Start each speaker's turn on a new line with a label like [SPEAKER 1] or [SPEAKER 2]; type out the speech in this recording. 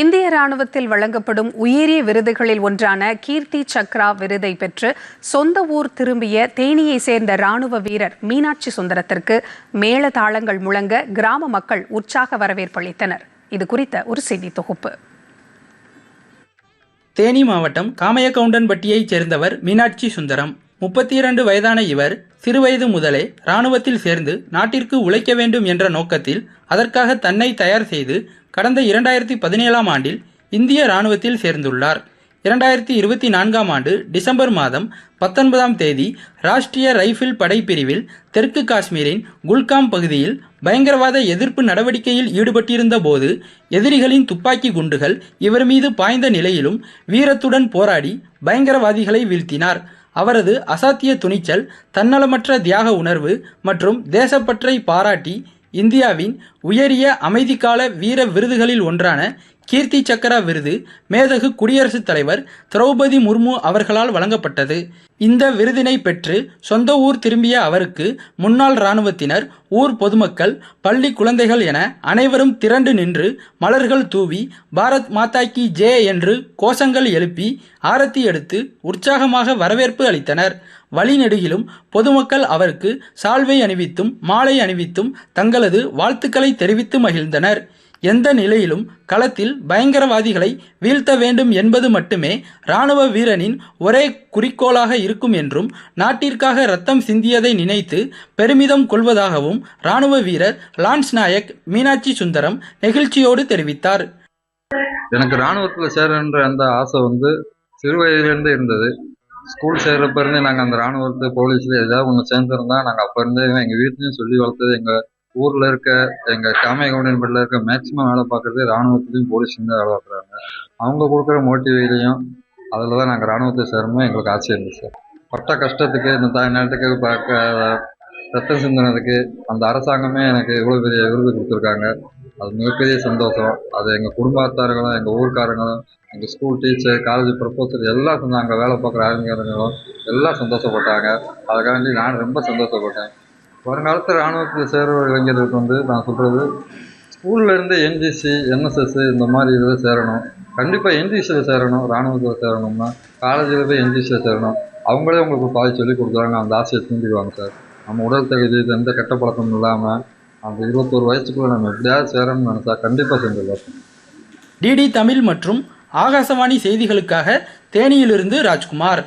[SPEAKER 1] இந்திய ராணுவத்தில் வழங்கப்படும் உயரிய விருதுகளில் ஒன்றான கீர்த்தி சக்ரா விருதை பெற்று சொந்த ஊர் திரும்பிய தேனியை சேர்ந்த ராணுவ வீரர் மீனாட்சி சுந்தரத்திற்கு மேளதாளங்கள் முழங்க கிராம மக்கள் உற்சாக வரவேற்பு அளித்தனர். இது குறித்த ஒரு செய்தி தொகுப்பு.
[SPEAKER 2] தேனி மாவட்டம் காமையகவுண்டன்பட்டியைச் சேர்ந்தவர் மீனாட்சி சுந்தரம். 32 வயதான இவர் சிறுவயது முதலே இராணுவத்தில் சேர்ந்து நாட்டிற்கு உழைக்க வேண்டும் என்ற நோக்கத்தில் அதற்காக தன்னை தயார் செய்து கடந்த 2017ஆம் ஆண்டில் இந்திய இராணுவத்தில் சேர்ந்துள்ளார். 2024ஆம் ஆண்டு டிசம்பர் மாதம் 19ஆம் தேதி ராஷ்டிரிய ரைபிள் படைப்பிரிவில் தெற்கு காஷ்மீரின் குல்காம் பகுதியில் பயங்கரவாத எதிர்ப்பு நடவடிக்கையில் ஈடுபட்டிருந்த போது எதிரிகளின் துப்பாக்கி குண்டுகள் இவர் மீது பாய்ந்த நிலையிலும் வீரத்துடன் போராடி பயங்கரவாதிகளை வீழ்த்தினார். அவரது அசாத்திய துணிச்சல், தன்னலமற்ற தியாக உணர்வு மற்றும் தேசப்பற்றை பாராட்டி இந்தியாவின் உயரிய அமைதிக்கால வீர விருதுகளில் ஒன்றான கீர்த்தி சக்ரா விருது மேதகு குடியரசுத் தலைவர் திரௌபதி முர்மு அவர்களால் வழங்கப்பட்டது. இந்த விருதினை பெற்று சொந்த ஊர் திரும்பிய அவருக்கு முன்னாள் இராணுவத்தினர், ஊர் பொதுமக்கள், பள்ளி குழந்தைகள் என அனைவரும் திரண்டு நின்று மலர்கள் தூவி பாரத் மாதா கி ஜெய் என்று கோஷங்கள் எழுப்பி ஆரத்தி எடுத்து உற்சாகமாக வரவேற்பு அளித்தனர். வழிநெடுகிலும் பொதுமக்கள் அவருக்கு சால்வை அணிவித்தும் மாலை அணிவித்தும் தங்களது வாழ்த்துக்களை தெரிவித்து மகிழ்ந்தனர். எந்த நிலையிலும் களத்தில் பயங்கரவாதிகளை வீழ்த்த வேண்டும் என்பது மட்டுமே இராணுவ வீரனின் ஒரே குறிக்கோளாக இருக்கும் என்றும் நாட்டிற்காக இரத்தம் சிந்தியதை நினைத்து பெருமிதம் கொள்வதாகவும் இராணுவ வீரர் லான்ஸ் நாயக் மீனாட்சி சுந்தரம் நெகிழ்ச்சியோடு தெரிவித்தார்.
[SPEAKER 3] எனக்கு இராணுவத்தில் சேரன்ற அந்த ஆசை சிறு வயதிலேருந்து இருந்தது. ஸ்கூல் சேர்றப்ப இருந்தே நாங்கள் அந்த இராணுவத்து போலீஸில் ஏதாவது ஒன்று சேர்ந்துருந்தா நாங்கள் அப்போ இருந்தே எங்கள் வீட்லேயும் சொல்லி வளர்த்தது. எங்கள் ஊரில் இருக்க எங்கள் காமையகவுண்டன்பட்டியில் இருக்க மேக்ஸிமம் வேலை பார்க்குறது இராணுவத்துலேயும் போலீஸ்லையும் தான் வேலை பார்க்குறாங்க. அவங்க கொடுக்குற மோட்டிவேலையும் அதில் தான் நாங்கள் இராணுவத்தை சேரணும் எங்களுக்கு ஆசை இருந்துச்சு சார். பட்ட கஷ்டத்துக்கு இந்த நேரத்துக்கு பார்க்க ரத்தம் சிந்தினதுக்கு அந்த அரசாங்கமே எனக்கு இவ்வளோ பெரிய விருது கொடுத்துருக்காங்க. அது மிகப்பெரிய சந்தோஷம். அது எங்கள் குடும்பத்தார்களும், எங்கள் ஊர்க்காரங்களும், எங்கள் ஸ்கூல் டீச்சர், காலேஜ் ப்ரொஃபஸர் எல்லாம் அங்கே வேலை பார்க்குற ஆளுங்களும் எல்லாம் சந்தோஷப்பட்டாங்க. அதுக்காண்டி நான் ரொம்ப சந்தோஷப்பட்டேன். வருங்காலத்தில் இராணுவத்தில் சேர இளைஞர்களுக்கு நான் சொல்கிறது, ஸ்கூல்லேருந்து என்சிசி, என்எஸ்எஸ் இந்த மாதிரி இதில் சேரணும். கண்டிப்பாக என்சிசியில் சேரணும். இராணுவத்தில் சேரணும்னா காலேஜில் போய் என்சிசியில் சேரணும். அவங்களே உங்களுக்கு பாதி சொல்லி கொடுக்குறாங்க. அந்த ஆசையை தூண்டிடுவாங்க சார். நம்ம உடல் தகுதி எந்த கெட்ட பழக்கமும் இல்லாமல் அந்த 21 வயசுக்குள்ளே நம்ம எப்படியாவது சேரணும்னு நினச்சா கண்டிப்பாக செஞ்சிடலாம்.
[SPEAKER 2] டிடி தமிழ் மற்றும் ஆகாசவாணி செய்திகளுக்காக தேனியிலிருந்து ராஜ்குமார்.